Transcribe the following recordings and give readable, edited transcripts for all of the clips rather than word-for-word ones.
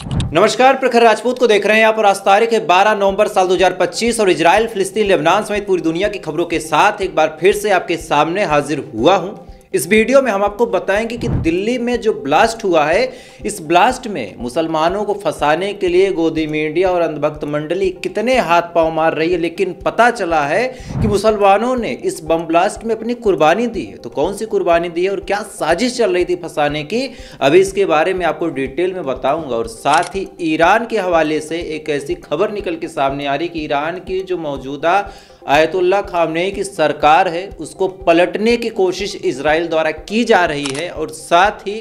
नमस्कार, प्रखर राजपूत को देख रहे हैं आप और आज तारीख है 12 नवंबर साल 2025 और इजराइल, फिलिस्तीन, लेबनान समेत पूरी दुनिया की खबरों के साथ एक बार फिर से आपके सामने हाजिर हुआ हूं। इस वीडियो में हम आपको बताएंगे कि दिल्ली में जो ब्लास्ट हुआ है, इस ब्लास्ट में मुसलमानों को फंसाने के लिए गोदी मीडिया और अंधभक्त मंडली कितने हाथ पांव मार रही है, लेकिन पता चला है कि मुसलमानों ने इस बम ब्लास्ट में अपनी कुर्बानी दी है। तो कौन सी कुर्बानी दी है और क्या साजिश चल रही थी फंसाने की, अभी इसके बारे में आपको डिटेल में बताऊंगा। और साथ ही ईरान के हवाले से एक ऐसी खबर निकल के सामने आ रही कि ईरान की जो मौजूदा आयतुल्लाह खामनेई की सरकार है, उसको पलटने की कोशिश इजराइल द्वारा की जा रही है। और साथ ही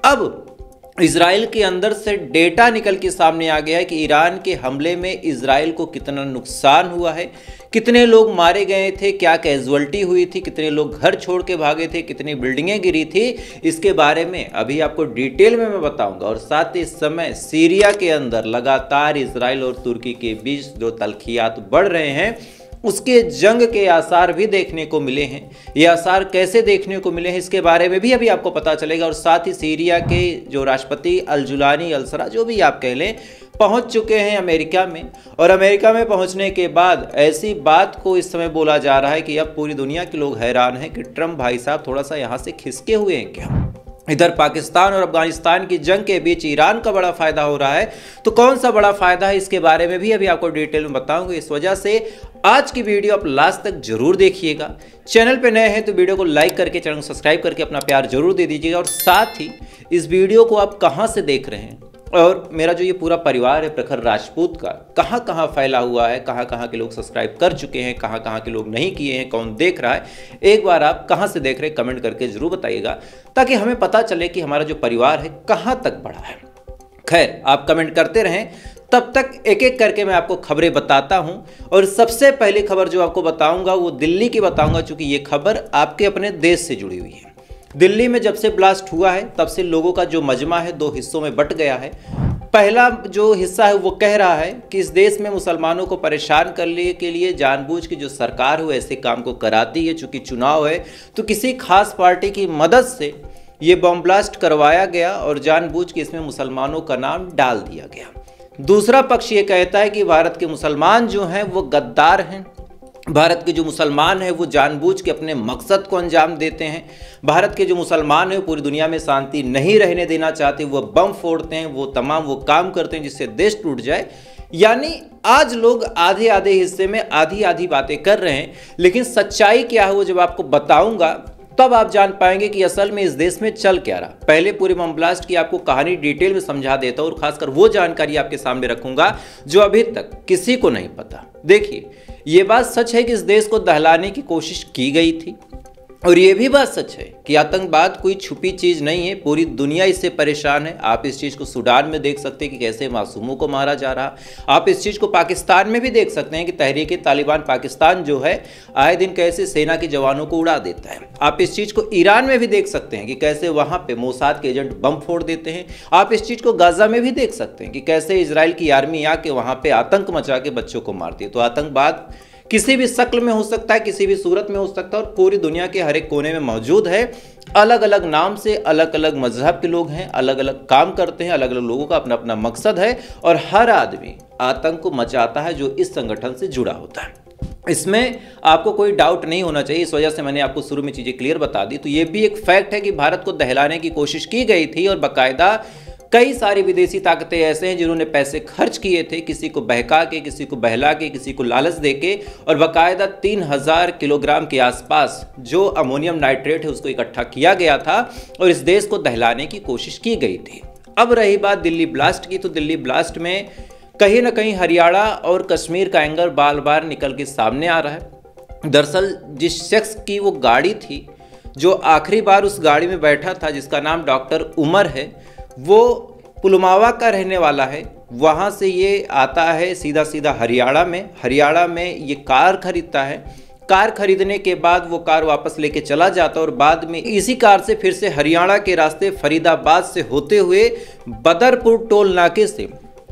अब इजराइल के अंदर से डेटा निकल के सामने आ गया है कि ईरान के हमले में इजराइल को कितना नुकसान हुआ है, कितने लोग मारे गए थे, क्या कैजुअल्टी हुई थी, कितने लोग घर छोड़ के भागे थे, कितनी बिल्डिंगें गिरी थी। इसके बारे में अभी आपको डिटेल में मैं बताऊंगा। और साथ ही इस समय सीरिया के अंदर लगातार इजराइल और तुर्की के बीच जो तल्खियात बढ़ रहे हैं, उसके जंग के आसार भी देखने को मिले हैं। ये आसार कैसे देखने को मिले हैं, इसके बारे में भी अभी आपको पता चलेगा। और साथ ही सीरिया के जो राष्ट्रपति अल-जुलानी अल-सरा, जो भी आप कह लें, पहुंच चुके हैं अमेरिका में। और अमेरिका में पहुंचने के बाद ऐसी बात को इस समय बोला जा रहा है कि अब पूरी दुनिया के लोग हैरान हैं कि ट्रंप भाई साहब थोड़ा सा यहाँ से खिसके हुए हैं क्या। इधर पाकिस्तान और अफगानिस्तान की जंग के बीच ईरान का बड़ा फायदा हो रहा है। तो कौन सा बड़ा फायदा है, इसके बारे में भी अभी आपको डिटेल में बताऊंगा। इस वजह से आज की वीडियो आप लास्ट तक जरूर देखिएगा। चैनल पे नए हैं तो वीडियो को लाइक करके, चैनल को सब्सक्राइब करके अपना प्यार जरूर दे दीजिएगा। और साथ ही इस वीडियो को आप कहां से देख रहे हैं और मेरा जो ये पूरा परिवार है प्रखर राजपूत का, कहाँ कहाँ फैला हुआ है, कहाँ कहाँ के लोग सब्सक्राइब कर चुके हैं, कहाँ कहाँ के लोग नहीं किए हैं, कौन देख रहा है, एक बार आप कहाँ से देख रहे हैं कमेंट करके जरूर बताइएगा, ताकि हमें पता चले कि हमारा जो परिवार है कहाँ तक बढ़ा है। खैर, आप कमेंट करते रहें, तब तक एक एक करके मैं आपको खबरें बताता हूं। और सबसे पहली खबर जो आपको बताऊंगा वो दिल्ली की बताऊंगा, क्योंकि ये खबर आपके अपने देश से जुड़ी हुई है। दिल्ली में जब से ब्लास्ट हुआ है तब से लोगों का जो मजमा है दो हिस्सों में बंट गया है। पहला जो हिस्सा है वो कह रहा है कि इस देश में मुसलमानों को परेशान करने के लिए जानबूझ के जो सरकार है वो ऐसे काम को कराती है, चूंकि चुनाव है तो किसी खास पार्टी की मदद से ये बम ब्लास्ट करवाया गया और जानबूझ के इसमें मुसलमानों का नाम डाल दिया गया। दूसरा पक्ष ये कहता है कि भारत के मुसलमान जो हैं वो गद्दार हैं, भारत के जो मुसलमान हैं वो जानबूझ के अपने मकसद को अंजाम देते हैं, भारत के जो मुसलमान हैं पूरी दुनिया में शांति नहीं रहने देना चाहते, वो बम फोड़ते हैं, वो तमाम वो काम करते हैं जिससे देश टूट जाए। यानी आज लोग आधे आधे हिस्से में आधी आधी बातें कर रहे हैं, लेकिन सच्चाई क्या है वो जब आपको बताऊंगा तब आप जान पाएंगे कि असल में इस देश में चल क्या रहा। पहले पूरे बम ब्लास्ट की आपको कहानी डिटेल में समझा देता हूं और खासकर वो जानकारी आपके सामने रखूंगा जो अभी तक किसी को नहीं पता। देखिए, ये बात सच है कि इस देश को दहलाने की कोशिश की गई थी, और ये भी बात सच है कि आतंकवाद कोई छुपी चीज़ नहीं है, पूरी दुनिया इससे परेशान है। आप इस चीज़ को सूडान में देख सकते हैं कि कैसे मासूमों को मारा जा रहा, आप इस चीज़ को पाकिस्तान में भी देख सकते हैं कि तहरीक तालिबान पाकिस्तान जो है आए दिन कैसे सेना के जवानों को उड़ा देता है। आप इस चीज़ को ईरान में भी देख सकते हैं कि कैसे वहाँ पर मोसाद के एजेंट बम फोड़ देते हैं। आप इस चीज़ को गाजा में भी देख सकते हैं कि कैसे इजराइल की आर्मी आके वहाँ पर आतंक मचा के बच्चों को मारती है। तो आतंकवाद किसी भी शक्ल में हो सकता है, किसी भी सूरत में हो सकता है, और पूरी दुनिया के हर एक कोने में मौजूद है। अलग अलग नाम से अलग अलग मजहब के लोग हैं, अलग अलग काम करते हैं, अलग अलग लोगों का अपना अपना मकसद है, और हर आदमी आतंक को मचाता है जो इस संगठन से जुड़ा होता है। इसमें आपको कोई डाउट नहीं होना चाहिए, इस वजह से मैंने आपको शुरू में चीज़ें क्लियर बता दी। तो ये भी एक फैक्ट है कि भारत को दहलाने की कोशिश की गई थी, और बाकायदा कई सारी विदेशी ताकतें ऐसे हैं जिन्होंने पैसे खर्च किए थे, किसी को बहका के, किसी को बहला के, किसी को लालच दे के, और बाकायदा 3000 किलोग्राम के आसपास जो अमोनियम नाइट्रेट है उसको इकट्ठा किया गया था और इस देश को दहलाने की कोशिश की गई थी। अब रही बात दिल्ली ब्लास्ट की, तो दिल्ली ब्लास्ट में कहीं ना कहीं हरियाणा और कश्मीर का एंगल बार बार निकल के सामने आ रहा है। दरअसल जिस शख्स की वो गाड़ी थी, जो आखिरी बार उस गाड़ी में बैठा था, जिसका नाम डॉक्टर उमर है, वो पुलवामा का रहने वाला है। वहाँ से ये आता है सीधा सीधा हरियाणा में ये कार खरीदता है। कार खरीदने के बाद वो कार वापस लेके चला जाता है, और बाद में इसी कार से फिर से हरियाणा के रास्ते फरीदाबाद से होते हुए बदरपुर टोल नाके से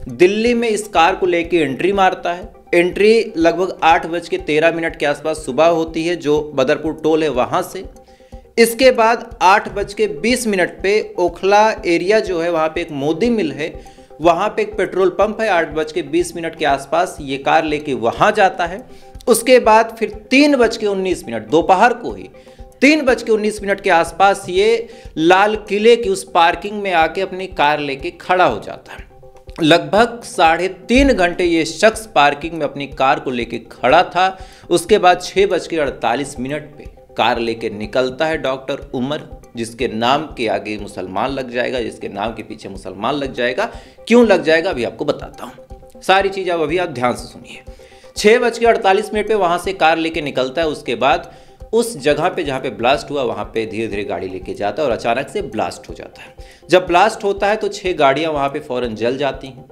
दिल्ली में इस कार को लेके एंट्री मारता है। एंट्री लगभग 8:13 के आसपास सुबह होती है, जो बदरपुर टोल है वहाँ से। इसके बाद 8:20 पे ओखला एरिया जो है वहाँ पे एक मोदी मिल है, वहाँ पे एक पेट्रोल पंप है, 8:20 के आसपास ये कार लेके वहाँ जाता है। उसके बाद फिर 3:19 दोपहर को ही 3:19 के आसपास ये लाल किले की उस पार्किंग में आके अपनी कार लेके खड़ा हो जाता है। लगभग 3.5 घंटे ये शख्स पार्किंग में अपनी कार को लेके खड़ा था। उसके बाद 6:48 पे कार लेके निकलता है डॉक्टर उमर, जिसके नाम के आगे मुसलमान लग जाएगा, जिसके नाम के पीछे मुसलमान लग जाएगा। क्यों लग जाएगा अभी आपको बताता हूँ, सारी चीज़ अभी आप ध्यान से सुनिए। 6:48 पे वहाँ से कार लेके निकलता है। उसके बाद उस जगह पे जहाँ पे ब्लास्ट हुआ वहाँ पे धीरे धीरे गाड़ी लेके जाता है और अचानक से ब्लास्ट हो जाता है। जब ब्लास्ट होता है तो 6 गाड़ियाँ वहाँ पे फौरन जल जाती हैं।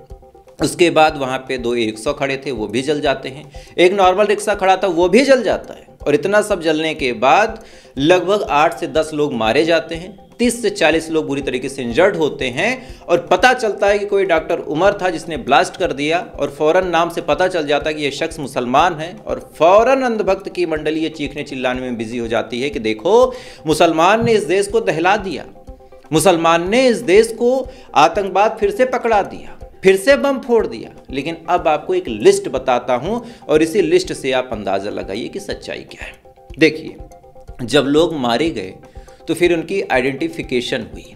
उसके बाद वहाँ पे 2 रिक्शा खड़े थे, वो भी जल जाते हैं। एक नॉर्मल रिक्शा खड़ा था, वो भी जल जाता है। और इतना सब जलने के बाद लगभग 8 से 10 लोग मारे जाते हैं, 30 से 40 लोग बुरी तरीके से इंजर्ड होते हैं। और पता चलता है कि कोई डॉक्टर उमर था जिसने ब्लास्ट कर दिया, और फौरन नाम से पता चल जाता है कि ये शख्स मुसलमान है। और फौरन अंधभक्त की मंडली ये चीखने चिल्लाने में बिजी हो जाती है कि देखो, मुसलमान ने इस देश को दहला दिया, मुसलमान ने इस देश को आतंकवाद फिर से पकड़ा दिया, फिर से बम फोड़ दिया। लेकिन अब आपको एक लिस्ट बताता हूं और इसी लिस्ट से आप अंदाजा लगाइए कि सच्चाई क्या है। देखिए, जब लोग मारे गए तो फिर उनकी आइडेंटिफिकेशन हुई,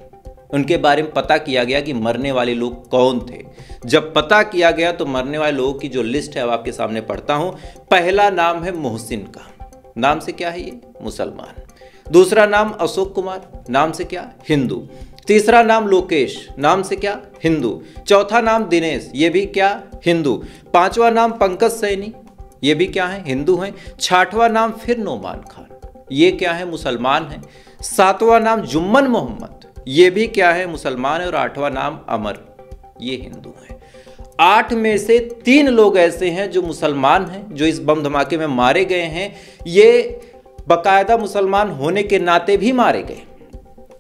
उनके बारे में पता किया गया कि मरने वाले लोग कौन थे। जब पता किया गया तो मरने वाले लोगों की जो लिस्ट है अब आपके सामने पढ़ता हूं। पहला नाम है मोहसिन का, नाम से क्या है ये? मुसलमान। दूसरा नाम अशोक कुमार, नाम से क्या? हिंदू। तीसरा नाम लोकेश, नाम से क्या? हिंदू। चौथा नाम दिनेश, ये भी क्या? हिंदू। पांचवा नाम पंकज सैनी, ये भी क्या है? हिंदू हैं। छठवां नाम फिर नोमान खान, ये क्या है? मुसलमान है। सातवां नाम जुम्मन मोहम्मद, ये भी क्या है? मुसलमान है। और 8वां नाम अमर, ये हिंदू है। 8 में से 3 लोग ऐसे हैं जो मुसलमान हैं, जो इस बम धमाके में मारे गए हैं। ये बाकायदा मुसलमान होने के नाते भी मारे गए।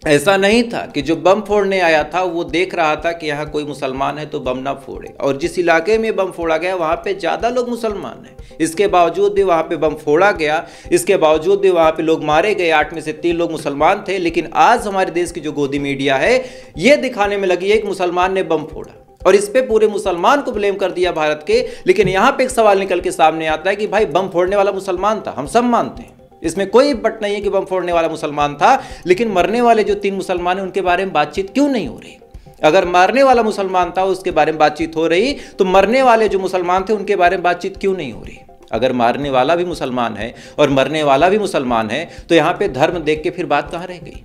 ऐसा नहीं था कि जो बम फोड़ने आया था वो देख रहा था कि यहाँ कोई मुसलमान है तो बम ना फोड़े। और जिस इलाके में बम फोड़ा गया वहाँ पे ज़्यादा लोग मुसलमान हैं, इसके बावजूद भी वहाँ पे बम फोड़ा गया, इसके बावजूद भी वहाँ पे लोग मारे गए। 8 में से 3 लोग मुसलमान थे। लेकिन आज हमारे देश की जो गोदी मीडिया है ये दिखाने में लगी है कि मुसलमान ने बम फोड़ा और इस पे पूरे मुसलमान को ब्लेम कर दिया भारत के। लेकिन यहाँ पे एक सवाल निकल के सामने आता है कि भाई बम फोड़ने वाला मुसलमान था, हम सब मानते हैं, इसमें कोई बट नहीं है कि बम फोड़ने वाला मुसलमान था। लेकिन मरने वाले जो 3 मुसलमान हैं उनके बारे में बातचीत क्यों नहीं हो रही? अगर मारने वाला मुसलमान था उसके बारे में बातचीत हो रही तो मरने वाले जो मुसलमान थे उनके बारे में बातचीत क्यों नहीं हो रही? अगर मारने वाला भी मुसलमान है और मरने वाला भी मुसलमान है तो यहाँ पे धर्म देख के फिर बात कहाँ रह गई?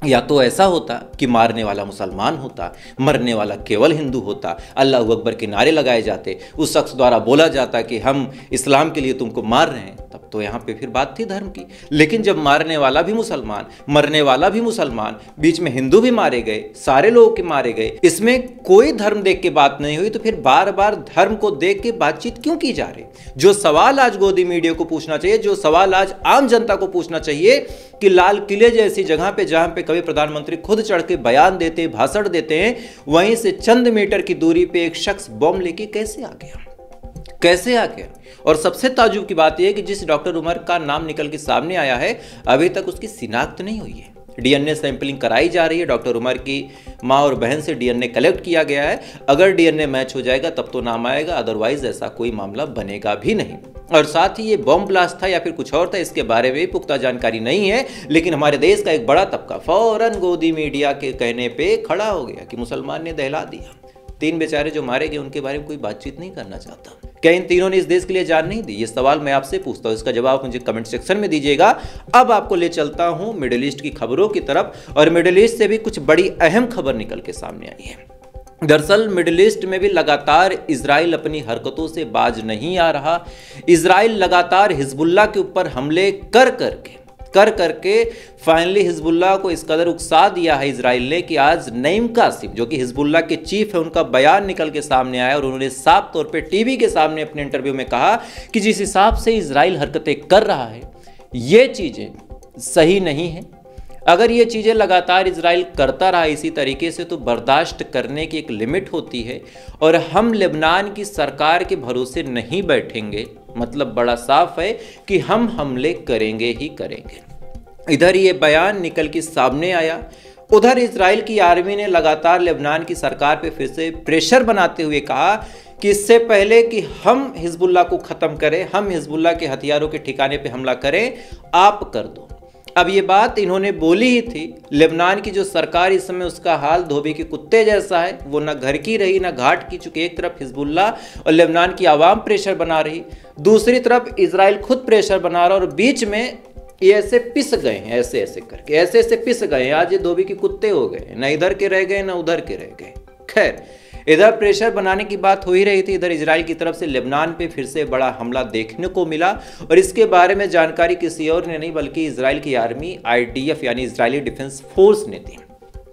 या तो ऐसा होता कि मारने वाला मुसलमान होता, मरने वाला केवल हिंदू होता, अल्लाह अकबर के नारे लगाए जाते, उस शख्स द्वारा बोला जाता कि हम इस्लाम के लिए तुमको मार रहे हैं, तब तो यहाँ पे फिर बात थी धर्म की। लेकिन जब मारने वाला भी मुसलमान, मरने वाला भी मुसलमान, बीच में हिंदू भी मारे गए, सारे लोग के मारे गए, इसमें कोई धर्म देख के बात नहीं हुई, तो फिर बार बार धर्म को देख के बातचीत क्यों की जा रही? जो सवाल आज गोदी मीडिया को पूछना चाहिए, जो सवाल आज आम जनता को पूछना चाहिए कि लाल किले जैसी जगह पे जहां पे कभी प्रधानमंत्री खुद चढ़ के बयान देते, भाषण देते हैं, वहीं से चंद मीटर की दूरी पे एक शख्स बम लेके कैसे आ गया? कैसे आ गया? और सबसे ताजुब की बात यह है कि जिस डॉक्टर उमर का नाम निकल के सामने आया है अभी तक उसकी शिनाख्त नहीं हुई है। डीएनए सैंपलिंग कराई जा रही है, डॉक्टर उमर की माँ और बहन से डीएनए कलेक्ट किया गया है। अगर डीएनए मैच हो जाएगा तब तो नाम आएगा, अदरवाइज ऐसा कोई मामला बनेगा भी नहीं। और साथ ही ये बम ब्लास्ट था या फिर कुछ और था इसके बारे में पुख्ता जानकारी नहीं है। लेकिन हमारे देश का एक बड़ा तबका फौरन गोदी मीडिया के कहने पे खड़ा हो गया कि मुसलमान ने दहला दिया। 3 बेचारे जो मारे गए उनके बारे में कोई बातचीत नहीं करना चाहता। क्या इन तीनों ने इस देश के लिए जान नहीं दी? ये सवाल मैं आपसे पूछता हूँ, इसका जवाब मुझे कमेंट सेक्शन में दीजिएगा। अब आपको ले चलता हूँ मिडिल ईस्ट की खबरों की तरफ, और मिडिल ईस्ट से भी कुछ बड़ी अहम खबर निकल के सामने आई है। दरअसल मिडिल ईस्ट में भी लगातार इजराइल अपनी हरकतों से बाज नहीं आ रहा। इजराइल लगातार हिजबुल्लाह के ऊपर हमले कर करके फाइनली हिजबुल्लाह को इस कदर उकसा दिया है इजराइल ने कि आज नईम कासिम जो कि हिजबुल्लाह के चीफ है उनका बयान निकल के सामने आया और उन्होंने साफ तौर पे टीवी के सामने अपने इंटरव्यू में कहा कि जिस हिसाब से इजराइल हरकतें कर रहा है ये चीज़ें सही नहीं है। अगर ये चीज़ें लगातार इजराइल करता रहा इसी तरीके से तो बर्दाश्त करने की एक लिमिट होती है और हम लेबनान की सरकार के भरोसे नहीं बैठेंगे। मतलब बड़ा साफ है कि हम हमले करेंगे ही करेंगे। इधर ये बयान निकल के सामने आया उधर इजराइल की आर्मी ने लगातार लेबनान की सरकार पे फिर से प्रेशर बनाते हुए कहा कि इससे पहले कि हम हिजबुल्लाह को ख़त्म करें, हम हिजबुल्लाह के हथियारों के ठिकाने पे हमला करें, आप कर दो। अब ये बात इन्होंने बोली ही थी। लेबनान की जो सरकार इस समय उसका हाल धोबी के कुत्ते जैसा है, वो ना घर की रही ना घाट की, चूंकि एक तरफ हिजबुल्लाह और लेबनान की आवाम प्रेशर बना रही, दूसरी तरफ इजराइल खुद प्रेशर बना रहा, और बीच में ये ऐसे पिस गए हैं, ऐसे ऐसे करके ऐसे ऐसे पिस गए हैं। आज ये धोबी के कुत्ते हो गए, ना इधर के रह गए ना उधर के रह गए। खैर, इधर प्रेशर बनाने की बात हो ही रही थी, इधर इजराइल की तरफ से लेबनान पे फिर से बड़ा हमला देखने को मिला, और इसके बारे में जानकारी किसी और ने नहीं बल्कि इजराइल की आर्मी IDF यानी इजरायली डिफेंस फोर्स ने दी।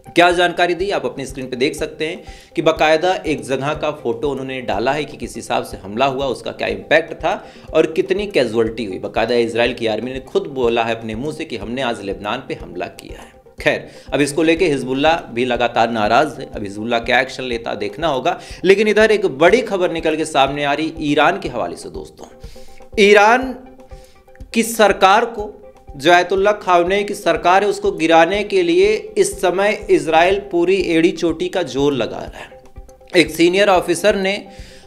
क्या जानकारी दी आप अपनी स्क्रीन पे देख सकते हैं कि बाकायदा एक जगह का फोटो उन्होंने डाला है कि किस हिसाब से हमला हुआ, उसका क्या इम्पैक्ट था और कितनी कैजुअलिटी हुई। बाकायदा इजराइल की आर्मी ने खुद बोला है अपने मुंह से कि हमने आज लेबनान पे हमला किया है। खैर, अब इसको लेके हिजबुल्लाह भी लगातार नाराज है। अब हिजबुल्लाह क्या एक्शन लेता देखना होगा। लेकिन इधर एक बड़ी खबर निकल के सामने आ रही ईरान के हवाले से। दोस्तों, ईरान की सरकार को, जो आयतुल्लाह खामेनी की सरकार है, उसको गिराने के लिए इस समय इजराइल पूरी एड़ी चोटी का जोर लगा रहा है। एक सीनियर ऑफिसर ने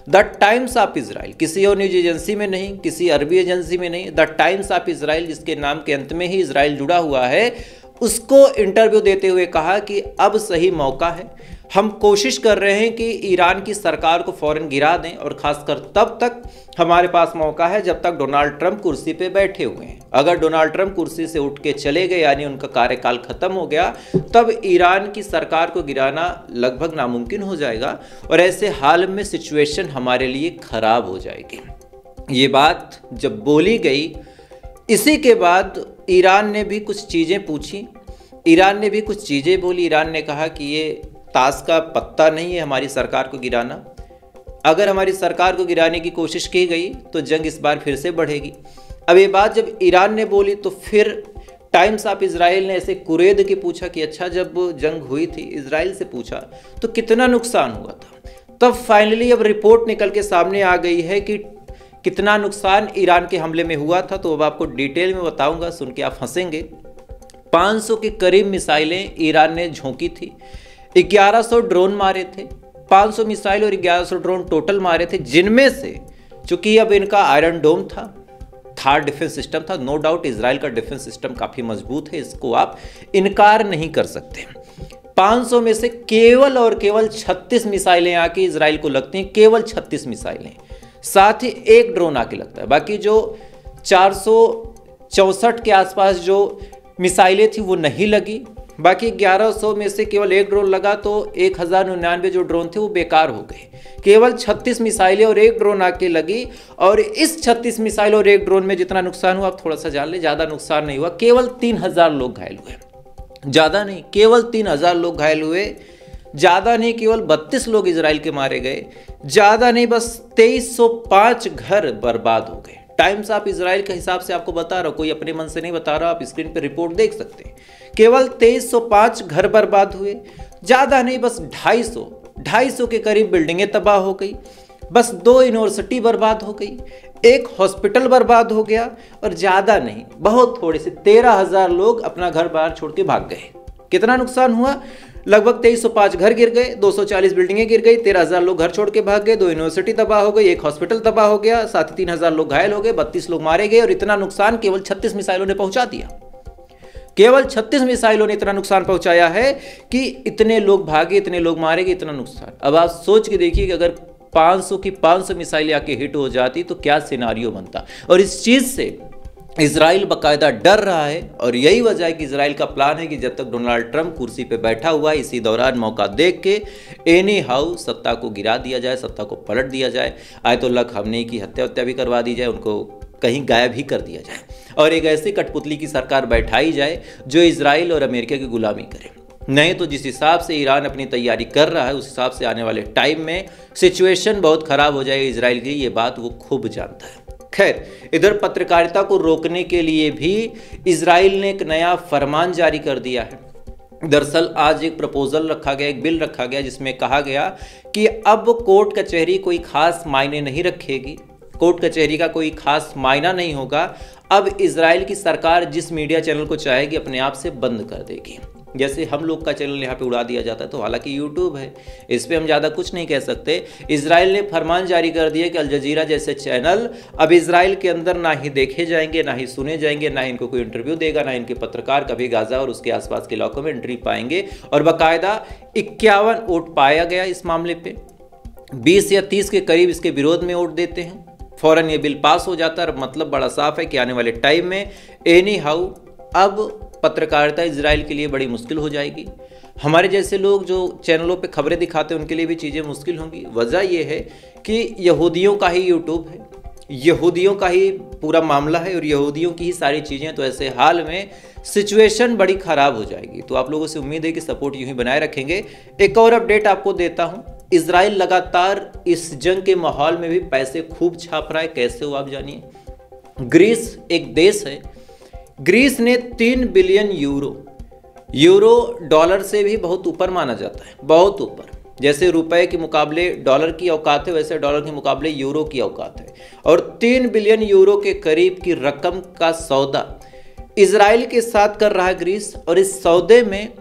द टाइम्स ऑफ इजराइल, किसी और न्यूज एजेंसी में नहीं, किसी अरबी एजेंसी में नहीं, द टाइम्स ऑफ इजराइल, जिसके नाम के अंत में ही इजराइल जुड़ा हुआ है, उसको इंटरव्यू देते हुए कहा कि अब सही मौका है, हम कोशिश कर रहे हैं कि ईरान की सरकार को फौरन गिरा दें, और खासकर तब तक हमारे पास मौका है जब तक डोनाल्ड ट्रंप कुर्सी पे बैठे हुए हैं। अगर डोनाल्ड ट्रंप कुर्सी से उठ के चले गए, यानी उनका कार्यकाल खत्म हो गया, तब ईरान की सरकार को गिराना लगभग नामुमकिन हो जाएगा, और ऐसे हाल में सिचुएशन हमारे लिए खराब हो जाएगी। ये बात जब बोली गई, इसी के बाद ईरान ने भी कुछ चीज़ें पूछी, ईरान ने भी कुछ चीज़ें बोली। ईरान ने कहा कि ये ताश का पत्ता नहीं है हमारी सरकार को गिराना। अगर हमारी सरकार को गिराने की कोशिश की गई तो जंग इस बार फिर से बढ़ेगी। अब ये बात जब ईरान ने बोली तो फिर टाइम्स ऑफ इजराइल ने ऐसे कुरेद के पूछा कि अच्छा, जब जंग हुई थी इजराइल से पूछा तो कितना नुकसान हुआ था। तब फाइनली अब रिपोर्ट निकल के सामने आ गई है कि कितना नुकसान ईरान के हमले में हुआ था। तो अब आपको डिटेल में बताऊंगा, सुन के आप हंसेंगे। 500 के करीब मिसाइलें ईरान ने झोंकी थी, 1100 ड्रोन मारे थे, 500 मिसाइल और 1100 ड्रोन टोटल मारे थे, जिनमें से चूंकि अब इनका आयरन डोम था, थार्ड डिफेंस सिस्टम था। नो डाउट इजराइल का डिफेंस सिस्टम काफ़ी मजबूत है, इसको आप इनकार नहीं कर सकते। 500 में से केवल और केवल 36 मिसाइलें आके इजराइल को लगती हैं, केवल 36 मिसाइलें, साथ ही एक ड्रोन आके लगता है। बाकी जो 464 के आसपास जो मिसाइलें थी वो नहीं लगी। बाकी 1100 में से केवल एक ड्रोन लगा, तो 1099 जो ड्रोन थे वो बेकार हो गए। केवल 36 मिसाइलें और एक ड्रोन आके लगी, और इस 36 मिसाइल और एक ड्रोन में जितना नुकसान हुआ आप थोड़ा सा जान ले। ज़्यादा नुकसान नहीं हुआ, केवल 3000 लोग घायल हुए, ज़्यादा नहीं, केवल 3000 लोग घायल हुए। ज़्यादा नहीं, केवल 32 लोग इजराइल के मारे गए। ज़्यादा नहीं, बस 2305 घर बर्बाद हो गए। टाइम्स ऑफ इजराइल के हिसाब से आपको बता रहा हूँ, कोई अपने मन से नहीं बता रहा, आप स्क्रीन पे रिपोर्ट देख सकते हैं। केवल 2305 घर बर्बाद हुए। ज़्यादा नहीं, बस 250 के करीब बिल्डिंगें तबाह हो गई। बस 2 यूनिवर्सिटी बर्बाद हो गई, 1 हॉस्पिटल बर्बाद हो गया, और ज़्यादा नहीं, बहुत थोड़े से 13,000 लोग अपना घर बाहर छोड़ के भाग गए। कितना नुकसान हुआ? लगभग 2305 घर गिर गए, 240 बिल्डिंगें गिर गई, 13,000 लोग घर छोड़ के भाग गए, 2 यूनिवर्सिटी तबाह हो गई, 1 हॉस्पिटल तबाह हो गया, साथ ही 3,000 लोग घायल हो गए, 32 लोग मारे गए। और इतना नुकसान केवल 36 मिसाइलों ने पहुंचा दिया। केवल 36 मिसाइलों ने इतना नुकसान पहुंचाया है कि इतने लोग भागे, इतने लोग मारे गए, इतना नुकसान। अब आप सोच के देखिए कि अगर 500 की 500 मिसाइलें आके हिट हो जाती तो क्या सिनारियो बनता। और इस चीज़ से इजराइल बाकायदा डर रहा है, और यही वजह है कि इजराइल का प्लान है कि जब तक डोनाल्ड ट्रंप कुर्सी पे बैठा हुआ है, इसी दौरान मौका देख के एनी हाउ सत्ता को गिरा दिया जाए, सत्ता को पलट दिया जाए, आयतुल्लाह खामेनी की हत्या भी करवा दी जाए, उनको कहीं गायब ही कर दिया जाए, और एक ऐसी कठपुतली की सरकार बैठाई जाए जो इजराइल और अमेरिका की गुलामी करे। नहीं तो जिस हिसाब से ईरान अपनी तैयारी कर रहा है, उस हिसाब से आने वाले टाइम में सिचुएशन बहुत ख़राब हो जाएगी इजराइल की। ये बात वो खूब जानता है। खैर, इधर पत्रकारिता को रोकने के लिए भी इजराइल ने एक नया फरमान जारी कर दिया है। दरअसल आज एक प्रपोजल रखा गया, एक बिल रखा गया, जिसमें कहा गया कि अब कोर्ट कचहरी कोई खास मायने नहीं रखेगी, कोर्ट कचहरी का कोई खास मायना नहीं होगा। अब इजराइल की सरकार जिस मीडिया चैनल को चाहेगी अपने आप से बंद कर देगी। जैसे हम लोग का चैनल यहाँ पे उड़ा दिया जाता है। तो हालांकि यूट्यूब है, इस पर हम ज़्यादा कुछ नहीं कह सकते। इजराइल ने फरमान जारी कर दिया कि अल जजीरा जैसे चैनल अब इजराइल के अंदर ना ही देखे जाएंगे, ना ही सुने जाएंगे, ना ही इनको कोई इंटरव्यू देगा, ना इनके पत्रकार कभी गाजा और उसके आसपास के इलाकों में एंट्री पाएंगे। और बाकायदा 51 वोट पाया गया इस मामले पे, 20 या 30 के करीब इसके विरोध में वोट देते हैं, फौरन ये बिल पास हो जाता है। मतलब बड़ा साफ है कि आने वाले टाइम में एनी हाउ अब पत्रकारिता इजराइल के लिए बड़ी मुश्किल हो जाएगी। हमारे जैसे लोग जो चैनलों पे खबरें दिखाते हैं उनके लिए भी चीज़ें मुश्किल होंगी। वजह यह है कि यहूदियों का ही यूट्यूब है, यहूदियों का ही पूरा मामला है और यहूदियों की ही सारी चीज़ें। तो ऐसे हाल में सिचुएशन बड़ी ख़राब हो जाएगी। तो आप लोगों से उम्मीद है कि सपोर्ट यूँ ही बनाए रखेंगे। एक और अपडेट आपको देता हूँ, इजराइल लगातार इस जंग के माहौल में भी पैसे खूब छाप रहा है। कैसे हो आप जानिए। ग्रीस एक देश है, ग्रीस ने 3 बिलियन यूरो डॉलर से भी बहुत ऊपर माना जाता है, बहुत ऊपर। जैसे रुपए के मुकाबले डॉलर की औकात है, वैसे डॉलर के मुकाबले यूरो की औकात है। और 3 बिलियन यूरो के करीब की रकम का सौदा इजराइल के साथ कर रहा है ग्रीस। और इस सौदे में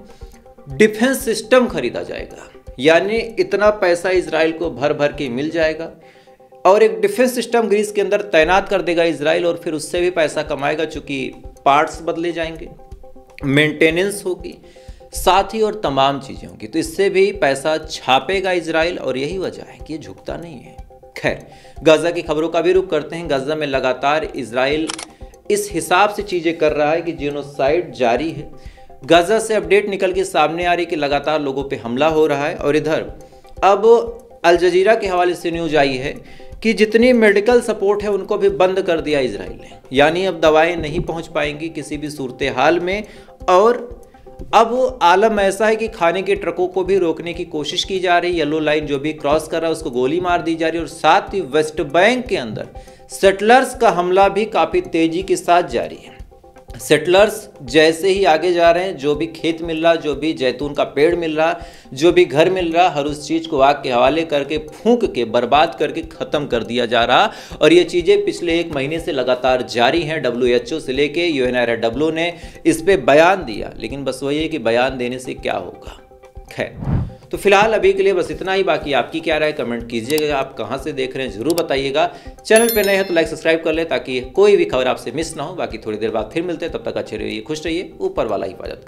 डिफेंस सिस्टम खरीदा जाएगा, यानी इतना पैसा इजराइल को भर भर के मिल जाएगा और एक डिफेंस सिस्टम ग्रीस के अंदर तैनात कर देगा इजराइल। और फिर उससे भी पैसा कमाएगा, चूंकि पार्ट्स बदले जाएंगे, मेंटेनेंस होगी, साथ ही और तमाम चीज़ें होंगी। तो इससे भी पैसा छापेगा इजराइल और यही वजह है कि ये झुकता नहीं है। खैर, गाजा की खबरों का भी रुख करते हैं। गाजा में लगातार इजराइल इस हिसाब से चीज़ें कर रहा है कि जेनोसाइड जारी है। गाजा से अपडेट निकल के सामने आ रही कि लगातार लोगों पे हमला हो रहा है। और इधर अब अल जजीरा के हवाले से न्यूज आई है कि जितनी मेडिकल सपोर्ट है उनको भी बंद कर दिया इजराइल ने, यानी अब दवाएं नहीं पहुंच पाएंगी किसी भी सूरत हाल में। और अब आलम ऐसा है कि खाने के ट्रकों को भी रोकने की कोशिश की जा रही है। येलो लाइन जो भी क्रॉस कर रहा है उसको गोली मार दी जा रही है। और साथ ही वेस्ट बैंक के अंदर सेटलर्स का हमला भी काफ़ी तेजी के साथ जारी है। सेटलर्स जैसे ही आगे जा रहे हैं, जो भी खेत मिल रहा, जो भी जैतून का पेड़ मिल रहा, जो भी घर मिल रहा, हर उस चीज़ को आग के हवाले करके फूंक के बर्बाद करके ख़त्म कर दिया जा रहा। और ये चीज़ें पिछले 1 महीने से लगातार जारी हैं। WHO से लेके UNRW ने इस पर बयान दिया, लेकिन बस वही है कि बयान देने से क्या होगा। खैर, तो फिलहाल अभी के लिए बस इतना ही। बाकी आपकी क्या राय कमेंट कीजिएगा, आप कहाँ से देख रहे हैं ज़रूर बताइएगा। चैनल पे नए हैं तो लाइक सब्सक्राइब कर ले ताकि कोई भी खबर आपसे मिस ना हो। बाकी थोड़ी देर बाद फिर मिलते हैं, तब तक अच्छे रहिए, खुश रहिए, ऊपर वाला हिफाजत।